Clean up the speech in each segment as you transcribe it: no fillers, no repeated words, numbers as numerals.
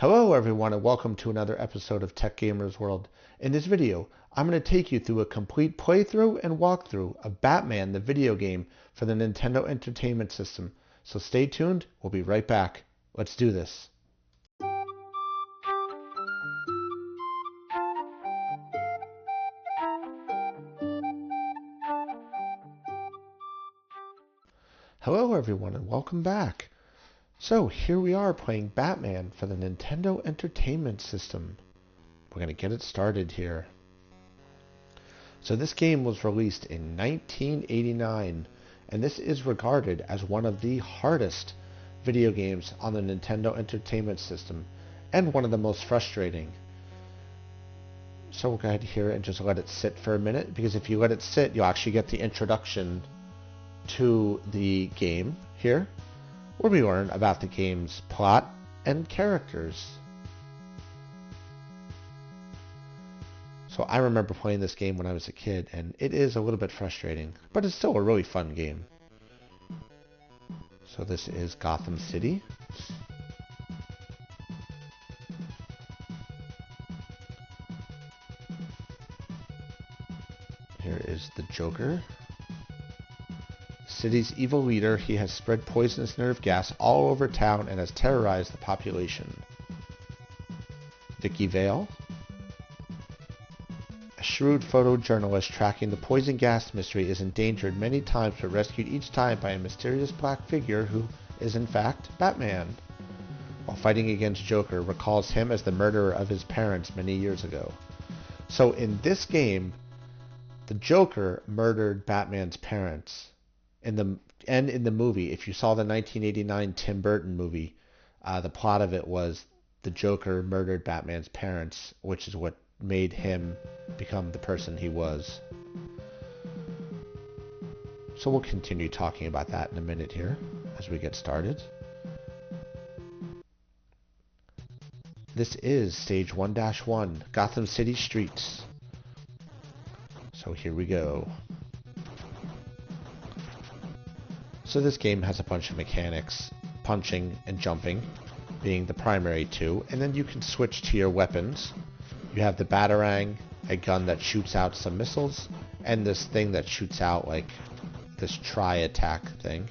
Hello everyone and welcome to another episode of Tech Gamers World. In this video, I'm going to take you through a complete playthrough and walkthrough of Batman the video game for the Nintendo Entertainment System. So stay tuned, we'll be right back. Let's do this. Hello everyone and welcome back. So here we are playing Batman for the Nintendo Entertainment System. We're going to get it started here. So this game was released in 1989, and this is regarded as one of the hardest video games on the Nintendo Entertainment System, and one of the most frustrating. So we'll go ahead here and just let it sit for a minute, because if you let it sit, you'll actually get the introduction to the game here, where we learn about the game's plot and characters. So I remember playing this game when I was a kid, and it is a little bit frustrating, but it's still a really fun game. So this is Gotham City. Here is the Joker. City's evil leader, he has spread poisonous nerve gas all over town and has terrorized the population. Vicky Vale. A shrewd photojournalist tracking the poison gas mystery is endangered many times but rescued each time by a mysterious black figure who is in fact Batman. While fighting against Joker, recalls him as the murderer of his parents many years ago. So in this game, the Joker murdered Batman's parents. In the movie, if you saw the 1989 Tim Burton movie, the plot of it was the Joker murdered Batman's parents, which is what made him become the person he was. So we'll continue talking about that in a minute here as we get started. This is Stage 1-1, Gotham City Streets. So here we go. So this game has a bunch of mechanics, punching and jumping being the primary two, and then you can switch to your weapons. You have the Batarang, a gun that shoots out some missiles, and this thing that shoots out like this tri-attack thing.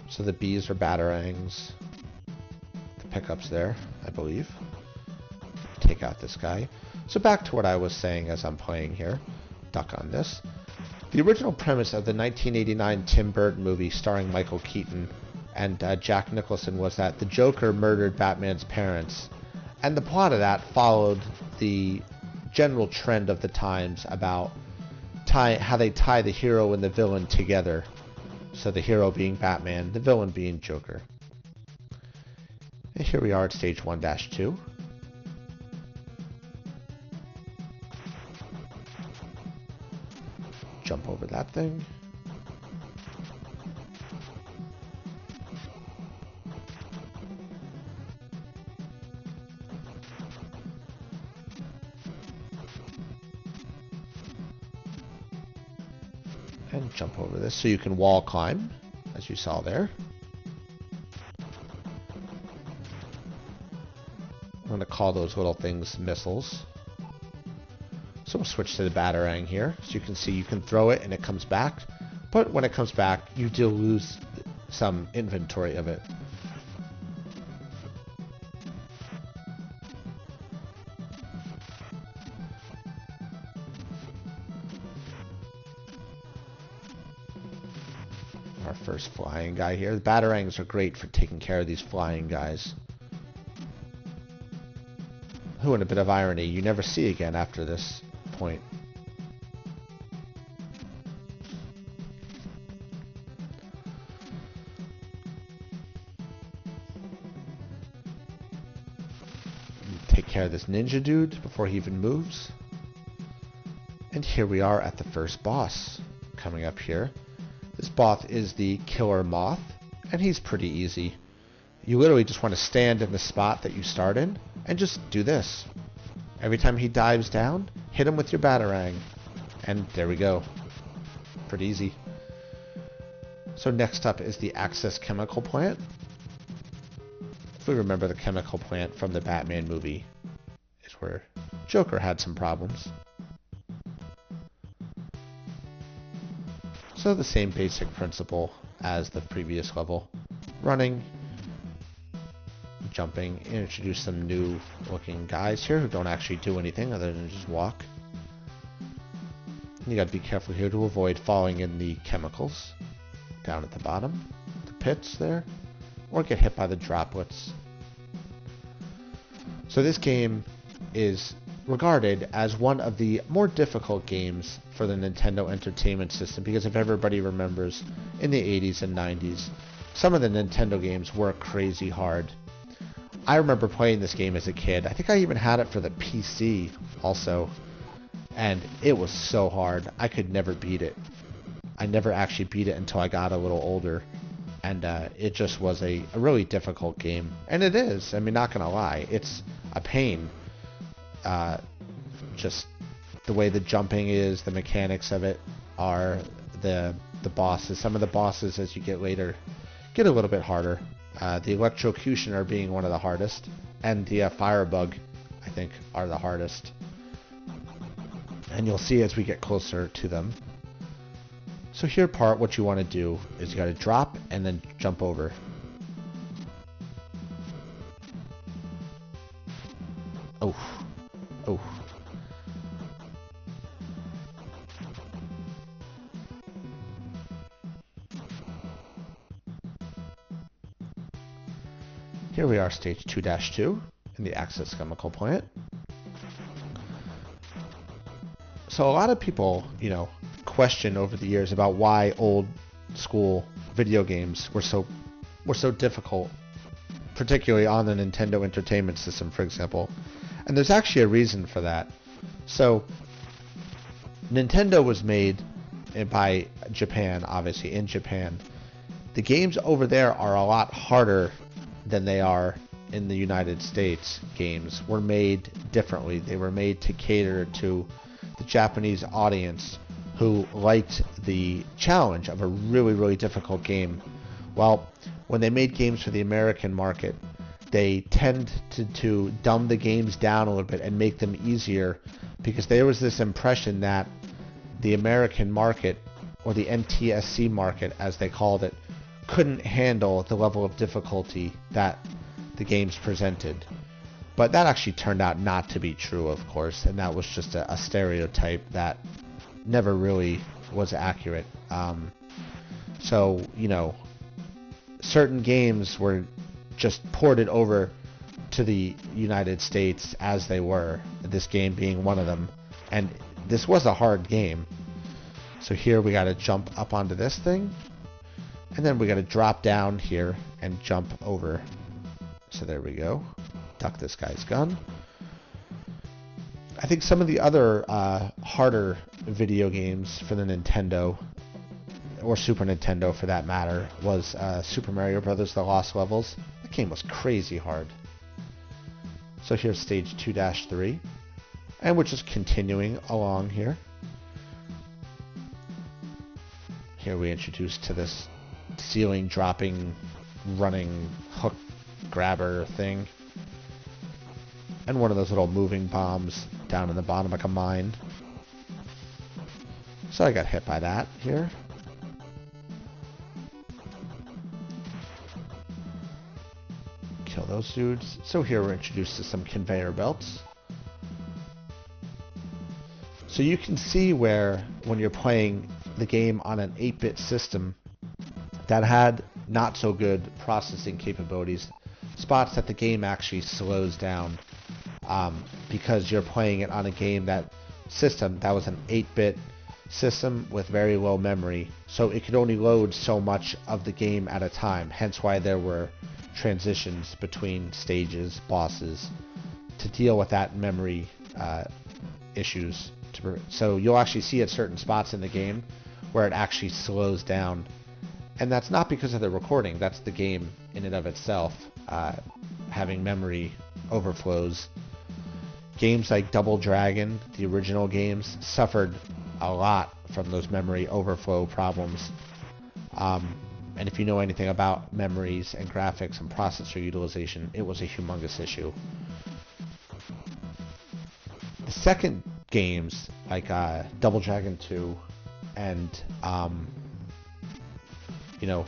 So the Bs are Batarangs, the pickups there, I believe. Take out this guy. So back to what I was saying as I'm playing here. Duck on this. The original premise of the 1989 Tim Burton movie starring Michael Keaton and Jack Nicholson was that the Joker murdered Batman's parents. And the plot of that followed the general trend of the times about how they tie the hero and the villain together. So the hero being Batman, the villain being Joker. And here we are at Stage 1-2. Jump over that thing. And jump over this so you can wall climb, as you saw there. I'm going to call those little things missiles. So we'll switch to the Batarang here. So you can see you can throw it and it comes back. But when it comes back, you do lose some inventory of it. Our first flying guy here. The Batarangs are great for taking care of these flying guys, who, in a bit of irony, you never see again after this point. Take care of this ninja dude before he even moves. And here we are at the first boss. Coming up here. This boss is the Killer Moth, and he's pretty easy. You literally just want to stand in the spot that you start in and just do this. Every time he dives down, hit him with your Batarang. And there we go. Pretty easy. So next up is the Access Chemical Plant. If we remember the chemical plant from the Batman movie, is where Joker had some problems. So the same basic principle as the previous level. Running, jumping, introduce some new looking guys here who don't actually do anything other than just walk. You gotta be careful here to avoid falling in the chemicals down at the bottom, the pits there, or get hit by the droplets. So this game is regarded as one of the more difficult games for the Nintendo Entertainment System, because if everybody remembers, in the 80s and 90s, some of the Nintendo games were crazy hard. I remember playing this game as a kid. I think I even had it for the PC also, and it was so hard. I could never beat it. I never actually beat it until I got a little older, and it just was a really difficult game. And it is, I mean, not gonna lie, it's a pain. Just the way the jumping is, the mechanics of it are the bosses. Some of the bosses, as you get later, get a little bit harder. The Electrocutioner being one of the hardest, and the Firebug, I think, are the hardest. And you'll see as we get closer to them. So here what you want to do is you got to drop and then jump over. Oh. Oh. Here we are, stage 2-2 in the Access Chemical Plant. So a lot of people, question over the years about why old school video games were so difficult, particularly on the Nintendo Entertainment System, for example. And there's actually a reason for that. So Nintendo was made by Japan, obviously, in Japan. The games over there are a lot harder than they are in the United States. Games were made differently. They were made to cater to the Japanese audience who liked the challenge of a really, really difficult game. Well, when they made games for the American market, they tend to dumb the games down a little bit and make them easier, because there was this impression that the American market, or the NTSC market as they called it, couldn't handle the level of difficulty that the games presented. But that actually turned out not to be true, of course, and that was just a stereotype that never really was accurate. So, certain games were just ported over to the United States as they were, this game being one of them. And this was a hard game. So here we got to jump up onto this thing, and then we got to drop down here and jump over. So there we go. Duck this guy's gun. I think some of the other harder video games for the Nintendo, or Super Nintendo for that matter, was Super Mario Bros. The Lost Levels. That game was crazy hard. So here's stage 2-3, and we're just continuing along here. Here we introduce to this ceiling dropping, running hook grabber thing, and one of those little moving bombs down in the bottom like a mine. So I got hit by that here. Kill those dudes. So here we're introduced to some conveyor belts. So you can see where, when you're playing the game on an 8-bit system that had not so good processing capabilities, spots that the game actually slows down, because you're playing it on a game that was an 8-bit system with very low memory, so it could only load so much of the game at a time, hence why there were transitions between stages, bosses, to deal with that memory issues. So you'll actually see at certain spots in the game where it actually slows down, and that's not because of the recording, that's the game in and of itself having memory overflows. Games like Double Dragon, the original games, suffered a lot from those memory overflow problems. And if you know anything about memories and graphics and processor utilization, it was a humongous issue. The second games, like Double Dragon 2 and, you know,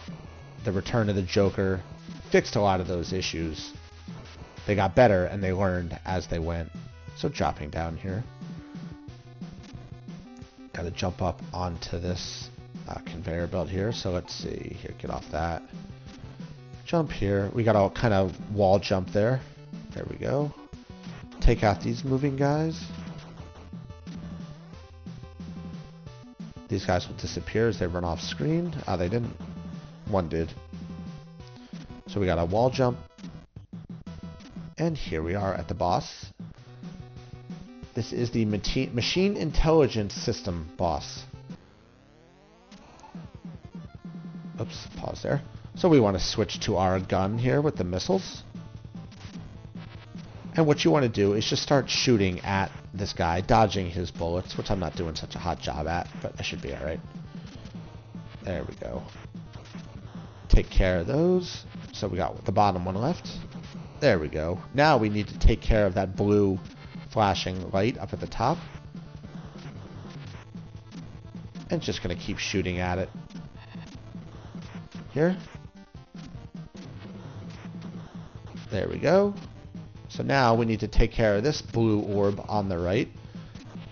The Return of the Joker, fixed a lot of those issues. They got better and they learned as they went. So dropping down here. Got to jump up onto this conveyor belt here. So let's see. Here, get off that. Jump here. We got a kind of wall jump there. There we go. Take out these moving guys. These guys will disappear as they run off screen. They didn't. One did. So we got a wall jump. And here we are at the boss. This is the Machine Intelligence System boss. Oops, pause there. So we want to switch to our gun here with the missiles. And what you want to do is just start shooting at this guy, dodging his bullets, which I'm not doing such a hot job at, but I should be alright. There we go. Take care of those. So we got the bottom one left. There we go. Now we need to take care of that blue flashing light up at the top. And just going to keep shooting at it. Here. There we go. So now we need to take care of this blue orb on the right.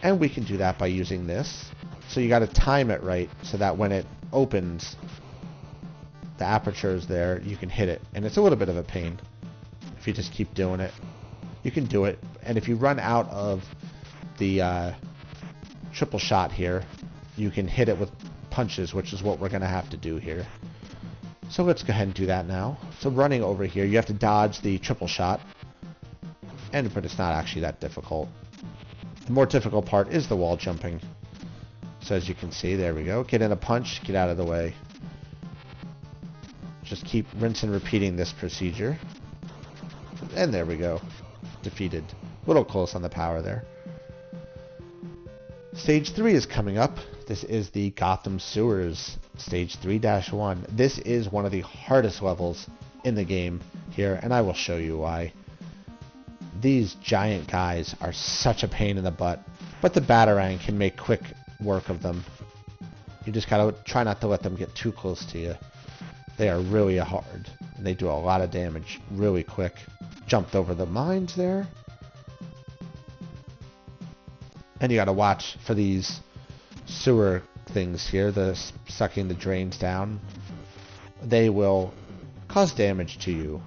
And we can do that by using this. So you got to time it right so that when it opens, the aperture is there, you can hit it. And it's a little bit of a pain if you just keep doing it. You can do it. And if you run out of the triple shot here, you can hit it with punches, which is what we're going to have to do here. So let's go ahead and do that now. So running over here, you have to dodge the triple shot. But it's not actually that difficult. The more difficult part is the wall jumping. So as you can see, there we go. Get in a punch, get out of the way. Just keep rinse and repeating this procedure. And there we go. Defeated. A little close on the power there. Stage 3 is coming up. This is the Gotham Sewers. Stage 3-1. This is one of the hardest levels in the game here, and I will show you why. These giant guys are such a pain in the butt, but the Batarang can make quick work of them. You just gotta try not to let them get too close to you. They are really hard, and they do a lot of damage really quick. Jumped over the mines there. And you gotta watch for these sewer things here, the sucking the drains down. They will cause damage to you.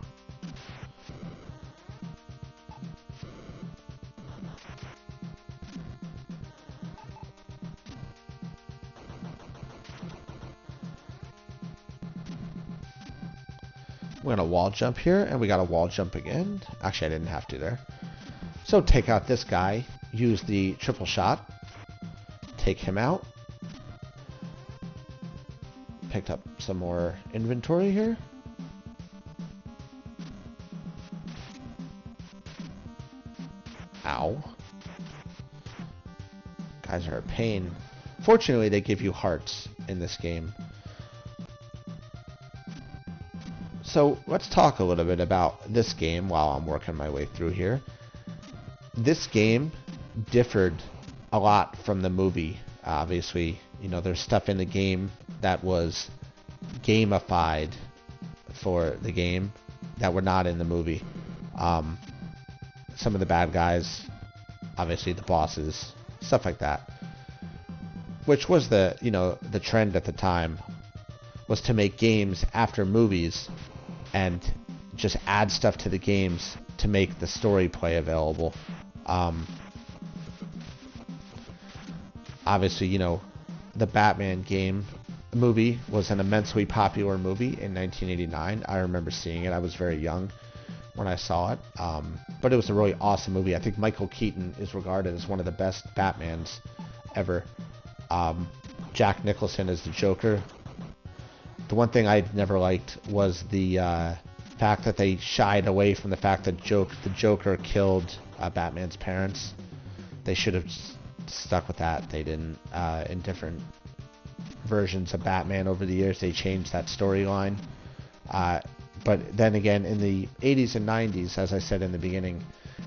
We're going to wall jump here, and we got a wall jump again. Actually, I didn't have to there. So take out this guy, use the triple shot, take him out. Picked up some more inventory here. Ow. Guys are a pain. Fortunately, they give you hearts in this game. So let's talk a little bit about this game while I'm working my way through here. This game differed a lot from the movie. Obviously, you know, there's stuff in the game that was gamified for the game that were not in the movie. Some of the bad guys, obviously the bosses, stuff like that. Which was the, you know, the trend at the time, was to make games after movies and just add stuff to the games to make the story play available. Obviously, you know, the Batman movie was an immensely popular movie in 1989. I remember seeing it. I was very young when I saw it. But it was a really awesome movie. I think Michael Keaton is regarded as one of the best Batmans ever. Jack Nicholson as the Joker. The one thing I never liked was the fact that they shied away from the fact that the Joker killed Batman's parents. They should have stuck with that. They didn't. In different versions of Batman over the years. They changed that storyline. But then again, in the 80s and 90s, as I said in the beginning,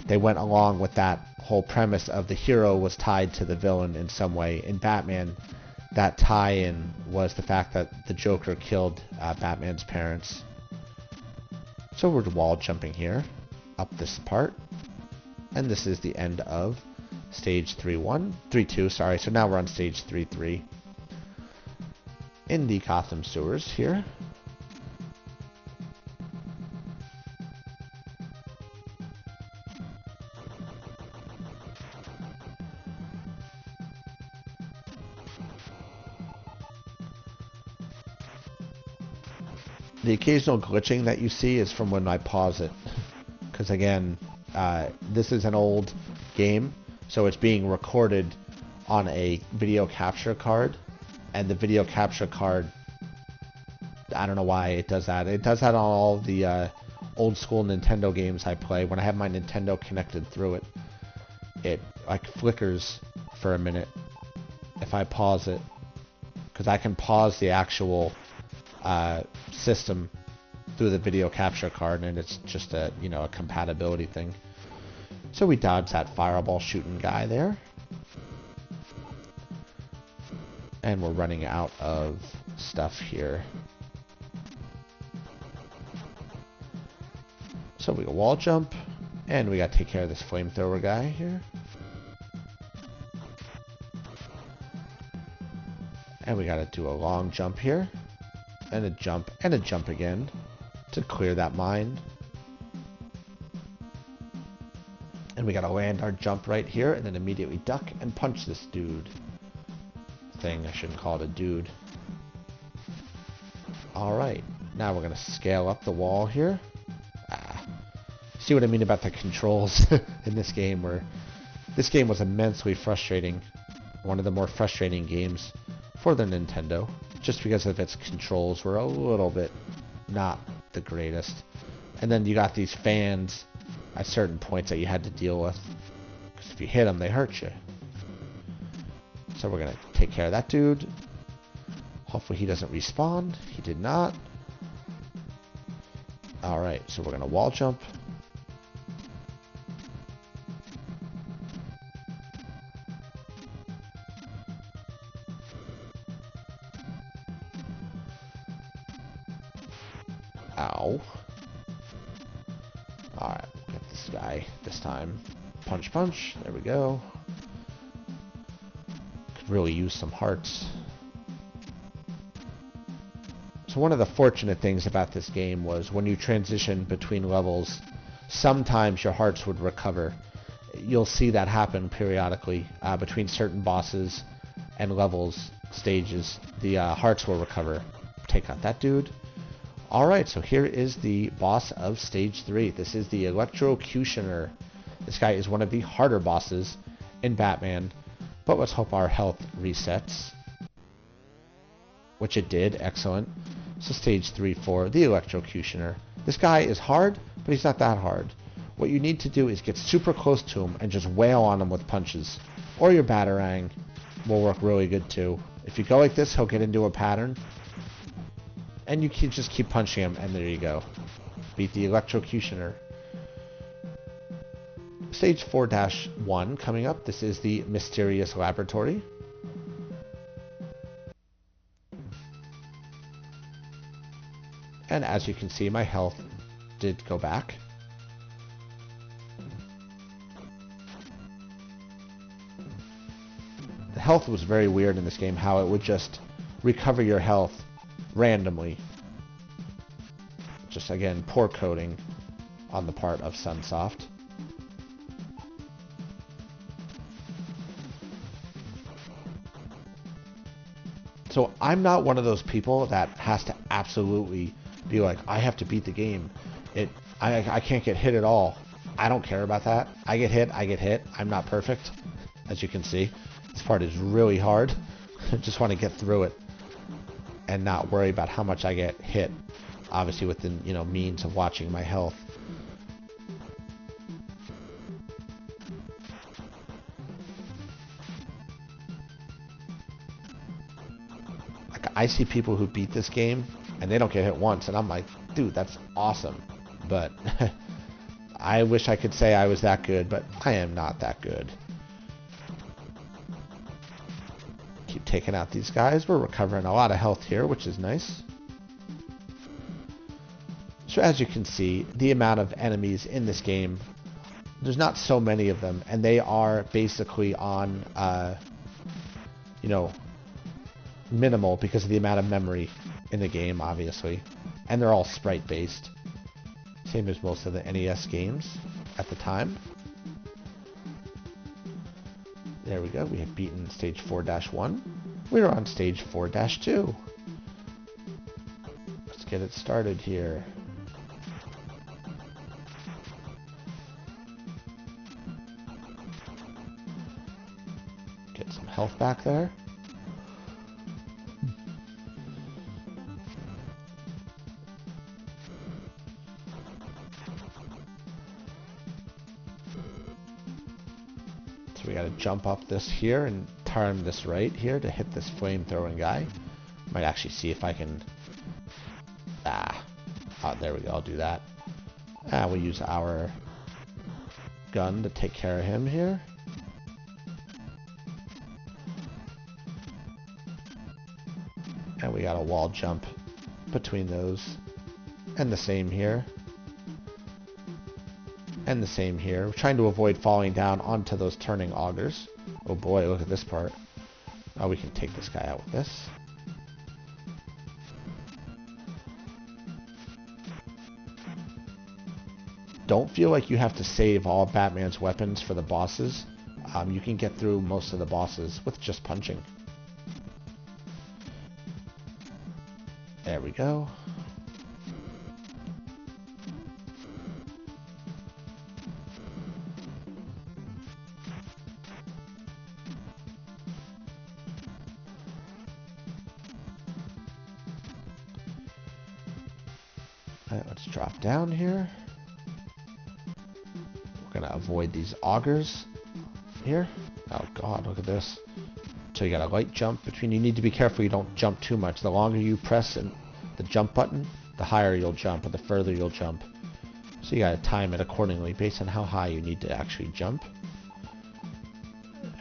they went along with that whole premise of the hero was tied to the villain in some way. In Batman, that tie-in was the fact that the Joker killed Batman's parents. So we're wall jumping here, up this part. And this is the end of stage 3-2, sorry. So now we're on stage 3-3. In the Gotham sewers here. The occasional glitching that you see is from when I pause it. Because again, this is an old game, so it's being recorded on a video capture card. And the video capture card, I don't know why it does that. It does that on all the old school Nintendo games I play. When I have my Nintendo connected through it, it like flickers for a minute if I pause it. Because I can pause the actual system through the video capture card, and it's just a a compatibility thing. So we dodge that fireball shooting guy there, and we're running out of stuff here. So we go wall jump, and we got to take care of this flamethrower guy here. And we got to do a long jump here, and a jump again to clear that mine. And we got to land our jump right here, and then immediately duck and punch this dude. I shouldn't call it a dude. Alright, now we're going to scale up the wall here. See what I mean about the controls in this game, where this game was immensely frustrating. One of the more frustrating games for the Nintendo, just because of its controls were a little bit not the greatest. And then you got these fans at certain points that you had to deal with, because if you hit them, they hurt you. So we're going to take care of that dude. Hopefully he doesn't respawn. He did not. Alright, so we're going to wall jump. Ow. Alright, get this guy this time. Punch, punch. There we go. Could really use some hearts. So one of the fortunate things about this game was when you transition between levels, sometimes your hearts would recover. You'll see that happen periodically between certain bosses and levels, stages. The hearts will recover. Take out that dude. Alright, so here is the boss of stage 3. This is the Electrocutioner. This guy is one of the harder bosses in Batman, but let's hope our health resets. Which it did, excellent. So stage 3 for the Electrocutioner. This guy is hard, but he's not that hard. What you need to do is get super close to him and just wail on him with punches. Or your Batarang will work really good too. If you go like this, he'll get into a pattern. And you can just keep punching him, and there you go. Beat the Electrocutioner. Stage 4-1 coming up. This is the Mysterious Laboratory. And as you can see, my health did go back. The health was very weird in this game, how it would just recover your health randomly. Just again, poor coding on the part of Sunsoft. So I'm not one of those people that has to absolutely be like, I have to beat the game. I can't get hit at all. I don't care about that. I get hit, I get hit. I'm not perfect, as you can see. This part is really hard. I just want to get through it and not worry about how much I get hit. Obviously within, means of watching my health. I see people who beat this game and they don't get hit once, and I'm like, dude, that's awesome. But I wish I could say I was that good, but I am not that good. Keep taking out these guys. We're recovering a lot of health here, which is nice. So as you can see, the amount of enemies in this game, there's not so many of them, and they are basically on, you know, minimal because of the amount of memory in the game, obviously. And they're all sprite-based. Same as most of the NES games at the time. There we go. We have beaten stage 4-1. We're on stage 4-2. Let's get it started here. Get some health back there. So we got to jump up this here and turn this right here to hit this flame-throwing guy. Might actually see if I can... Oh, there we go. I'll do that. We'll use our gun to take care of him here. And we got a wall jump between those. And the same here. And the same here. We're trying to avoid falling down onto those turning augers. Oh boy, look at this part. Oh, we can take this guy out with this. Don't feel like you have to save all Batman's weapons for the bosses. You can get through most of the bosses with just punching. There we go. Alright, let's drop down here. We're gonna avoid these augers here. Oh god, look at this. So you got a light jump between. You need to be careful you don't jump too much. The longer you press the jump button, the higher you'll jump, or the further you'll jump. So you gotta time it accordingly based on how high you need to actually jump.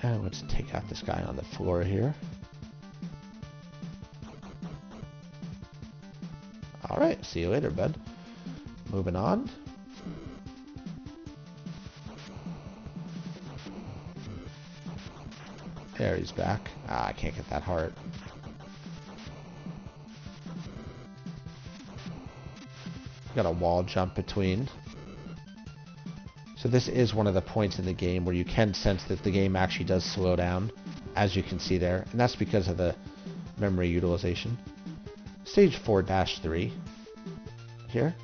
And let's take out this guy on the floor here. Alright, see you later, bud. Moving on. There, he's back. I can't get that heart. Got a wall jump between. So this is one of the points in the game where you can sense that the game actually does slow down, as you can see there, and that's because of the memory utilization. Stage 4-3 here.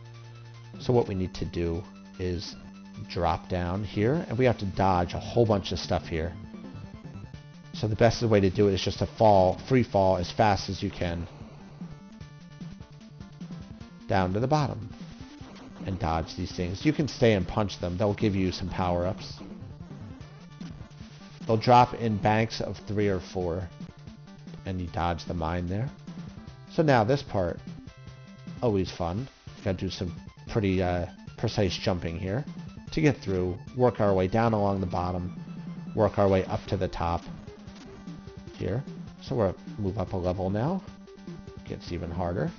So what we need to do is drop down here, and we have to dodge a whole bunch of stuff here. So the best way to do it is just to fall, free fall as fast as you can down to the bottom and dodge these things. You can stay and punch them. They'll give you some power-ups. They'll drop in banks of 3 or 4, and you dodge the mine there. So now this part, always fun. Gotta do some pretty precise jumping here to get through, work our way down along the bottom, work our way up to the top here. So we'll move up a level now. Gets even harder.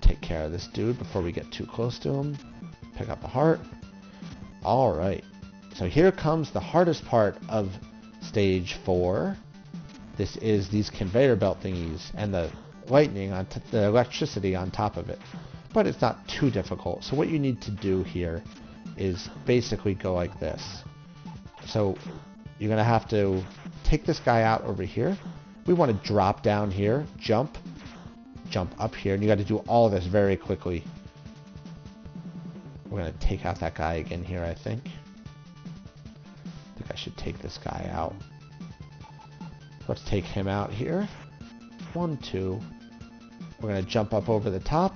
Take care of this dude before we get too close to him. Pick up a heart. Alright. So here comes the hardest part of stage 4. This is these conveyor belt thingies and the lightning on the electricity on top of it. But it's not too difficult. So what you need to do here is basically go like this. So you're going to have to take this guy out over here. We want to drop down here, jump up here, and you got to do all of this very quickly. We're going to take out that guy again here, I think. I think I should take this guy out. Let's take him out here. 1, 2. We're going to jump up over the top,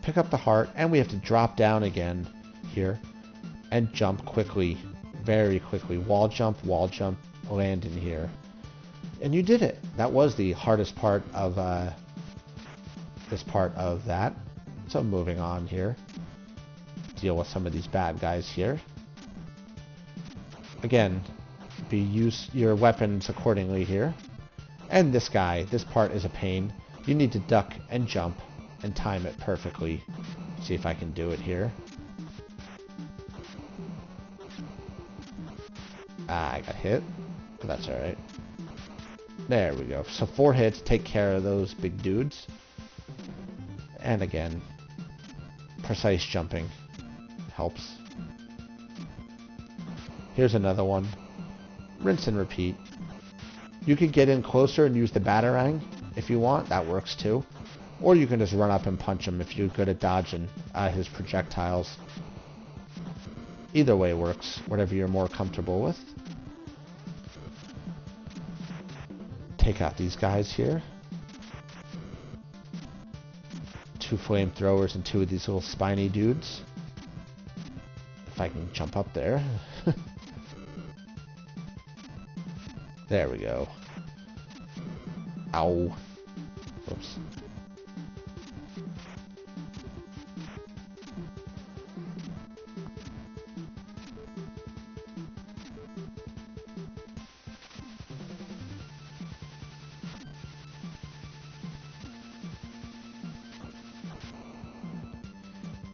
pick up the heart, and we have to drop down again here. and jump quickly, very quickly. Wall jump, land in here. And you did it. That was the hardest part of this part of that. So moving on here. Deal with some of these bad guys here. Again, use your weapons accordingly here. And this guy, this part is a pain. You need to duck and jump and time it perfectly. See if I can do it here. Ah, I got hit, but that's alright. There we go. So 4 hits, take care of those big dudes. And again, precise jumping helps. Here's another one. Rinse and repeat. You could get in closer and use the batarang if you want. That works too. Or you can just run up and punch him if you're good at dodging his projectiles. Either way works. Whatever you're more comfortable with. Take out these guys here. 2 flamethrowers and 2 of these little spiny dudes. If I can jump up there. There we go. Ow. Oops.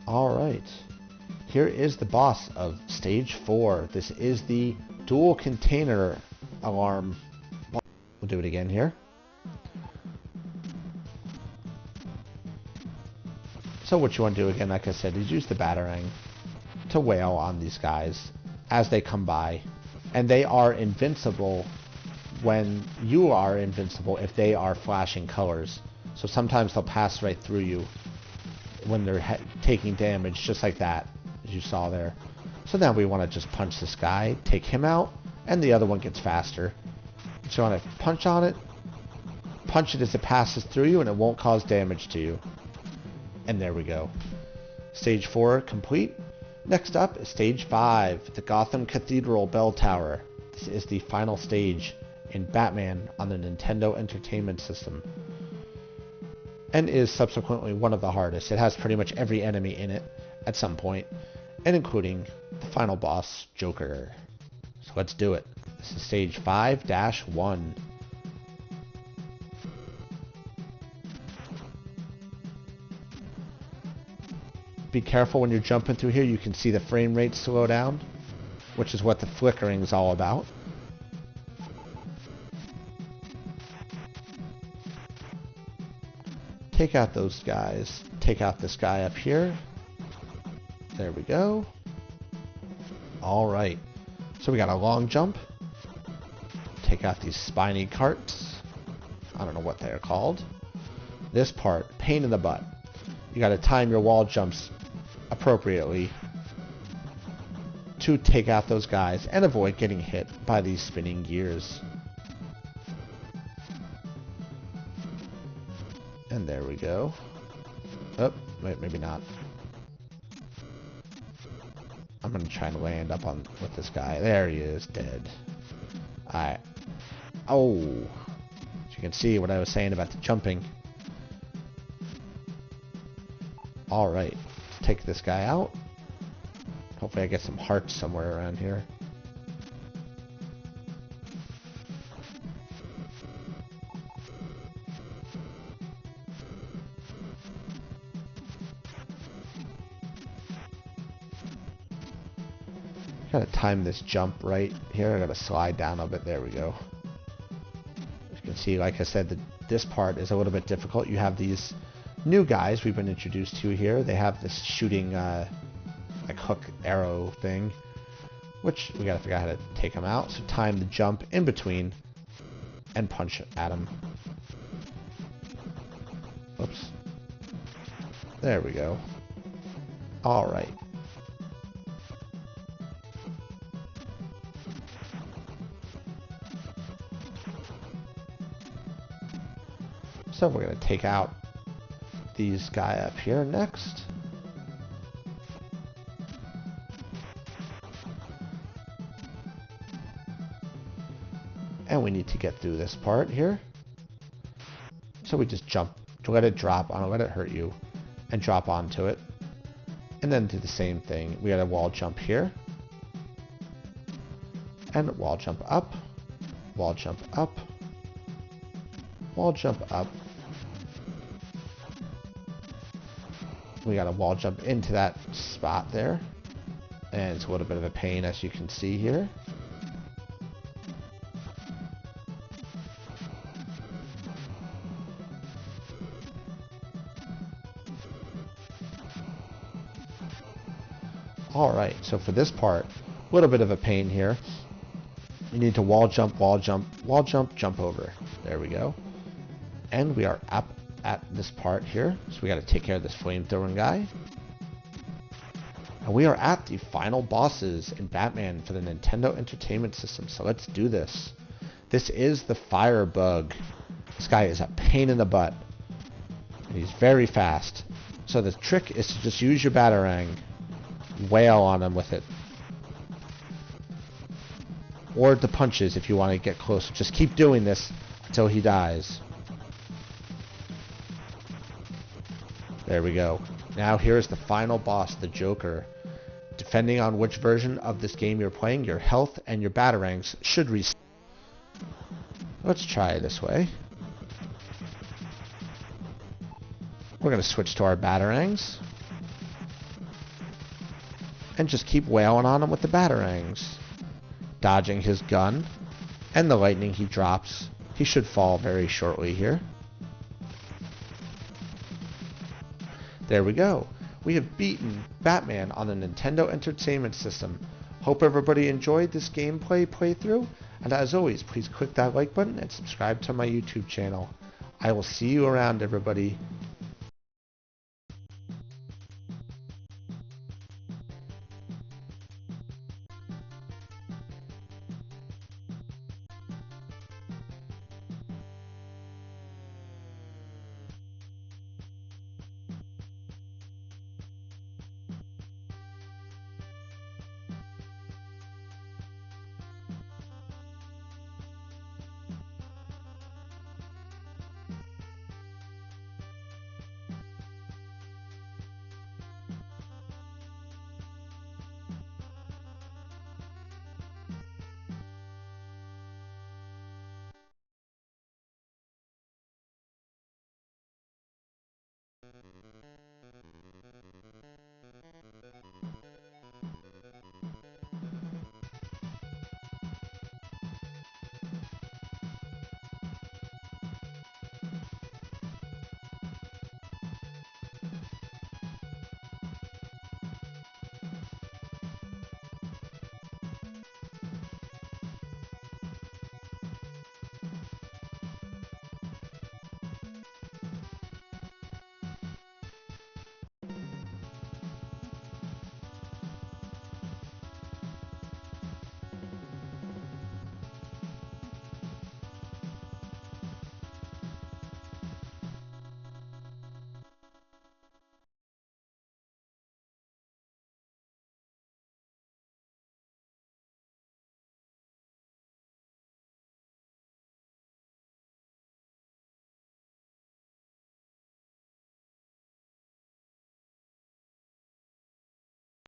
Alright. Here is the boss of stage 4. This is the dual container alarm. We'll do it again here. So what you want to do again, like I said, is use the batarang to wail on these guys as they come by. And they are invincible when you are invincible if they are flashing colors. So sometimes they'll pass right through you when they're taking damage, just like that, as you saw there. So now we want to just punch this guy, take him out, and the other one gets faster. So you want to punch on it, punch it as it passes through you, and it won't cause damage to you. And there we go. Stage 4 complete. Next up is Stage 5, the Gotham Cathedral Belltower. This is the final stage in Batman on the Nintendo Entertainment System. And is subsequently one of the hardest. It has pretty much every enemy in it at some point, and including the final boss, Joker. So let's do it. This is Stage 5-1. Be careful when you're jumping through here. You can see the frame rate slow down, which is what the flickering is all about. Take out those guys. Take out this guy up here. There we go. Alright. So we got a long jump. Take out these spiny carts. I don't know what they're called. This part, pain in the butt. You got to time your wall jumps appropriately to take out those guys and avoid getting hit by these spinning gears. And there we go. Oh, wait, maybe not. I'm gonna try and land up on with this guy. There he is, dead. Alright. Oh. As you can see what I was saying about the jumping. Alright. Take this guy out. Hopefully I get some hearts somewhere around here. Gotta time this jump right here. I gotta slide down a bit. There we go. As you can see, like I said, this part is a little bit difficult. You have these new guys we've been introduced to here. They have this shooting like hook arrow thing, which we gotta figure out how to take them out. So time the jump in between and punch at them. Oops. There we go. Alright. So we're going to take out these guy up here next. And we need to get through this part here. So we just jump to let it drop on it, let it hurt you, and drop onto it. And then do the same thing. We got a wall jump here. And wall jump up. Wall jump up. Wall jump up. We got a wall jump into that spot there. And it's a little bit of a pain, as you can see here. Alright, so for this part, a little bit of a pain here. You need to wall jump, wall jump, wall jump, jump over. There we go. And we are up at this part here. So we got to take care of this flamethrowing guy. And we are at the final bosses in Batman for the Nintendo Entertainment System. So let's do this. This is the Firebug. This guy is a pain in the butt. And he's very fast. So the trick is to just use your Batarang. Wail on him with it. Or the punches if you want to get closer. Just keep doing this until he dies. There we go. Now here's the final boss, the Joker. Depending on which version of this game you're playing, your health and your Batarangs should reset. Let's try it this way. We're going to switch to our Batarangs. And just keep wailing on him with the Batarangs. Dodging his gun. And the lightning he drops. He should fall very shortly here. There we go. We have beaten Batman on the Nintendo Entertainment System. Hope everybody enjoyed this gameplay playthrough. And as always, please click that like button and subscribe to my YouTube channel. I will see you around, everybody.